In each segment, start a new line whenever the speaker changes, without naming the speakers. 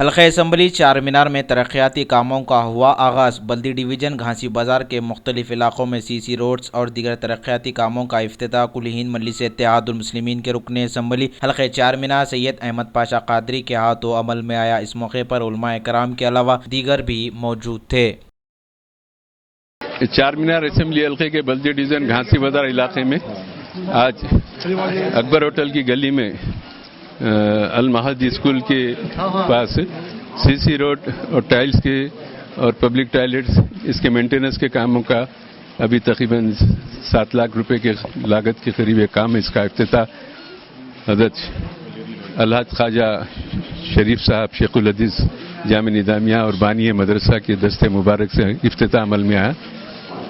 حلقہ اسمبلی چار مینار میں ترقیاتی کاموں کا ہوا آغاز۔ بلدی ڈویژن گھانسی بازار کے مختلف علاقوں میں سی روڈز اور دیگر ترقیاتی کاموں کا افتتاح۔ کل ہند مجلس اتحاد المسلمین کے رکن اسمبلی حلقہ چار مینار سید احمد پاشا قادری کے ہاتھوں عمل میں آیا۔ اس موقع پر علماء کرام کے علاوہ دیگر بھی موجود تھے۔
چار مینار اسمبلی حلقے کے بلدی ڈویژن گھانسی بازار علاقے میں آج اکبر ہوٹل کی گلی میں المہدی اسکول کے پاس سی روڈ اور ٹائلز کے اور پبلک ٹوائلٹس اس کے مینٹیننس کے کاموں کا ابھی تقریباً 7 لاکھ روپے کے لاگت کے قریب ایک کام، اس کا افتتاح حضرت الحاج خواجہ شریف صاحب شیخ الحدیث جامع نظامیہ اور بانی مدرسہ کے دست مبارک سے افتتاح عمل میں آیا،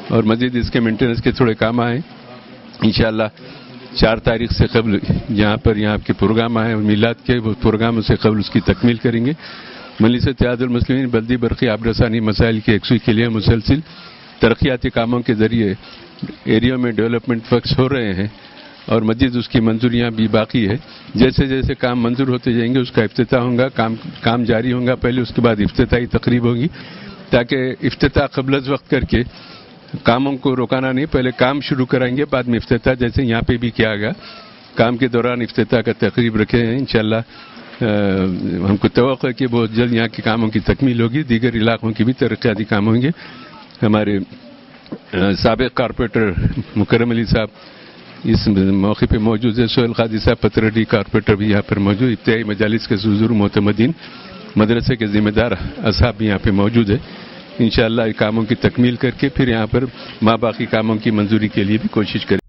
اور مزید اس کے مینٹیننس کے تھوڑے کام آئے۔ انشاءاللہ 4 تاریخ سے قبل یہاں کے پروگرام آئے اور میلاد کے وہ پروگراموں سے قبل اس کی تکمیل کریں گے۔ مجلس اتحاد المسلمین بلدی برقی آب رسانی مسائل کی یکسوئی کے لیے مسلسل ترقیاتی کاموں کے ذریعے ایریوں میں ڈیولپمنٹ ورکس ہو رہے ہیں، اور مزید اس کی منظوریاں بھی باقی ہے۔ جیسے جیسے کام منظور ہوتے جائیں گے اس کا افتتاح ہوگا، کام جاری ہوگا پہلے، اس کے بعد افتتاحی تقریب ہوگی، تاکہ افتتاح قبل از وقت کر کے کاموں کو روکانا نہیں، پہلے کام شروع کرائیں گے بعد میں افتتاح، جیسے یہاں پہ بھی کیا گیا۔ کام کے دوران افتتاح کا تقریب رکھے ہیں۔ انشاءاللہ ہم کو توقع ہے کہ بہت جلد یہاں کے کاموں کی تکمیل ہوگی، دیگر علاقوں کی بھی ترقیاتی کام ہوں گے۔ ہمارے سابق کارپوریٹر مکرم علی صاحب اس موقع پہ موجود ہے، سہیل قادری صاحب پترڈی کارپوریٹر بھی یہاں پر موجود، ابتدائی مجالس کے حضور معتمدین، مدرسے کے ذمہ دار اصحاب بھی یہاں پہ موجود ہے۔ انشاءاللہ کاموں کی تکمیل کر کے پھر یہاں پر باقی کاموں کی منظوری کے لیے بھی کوشش کریں۔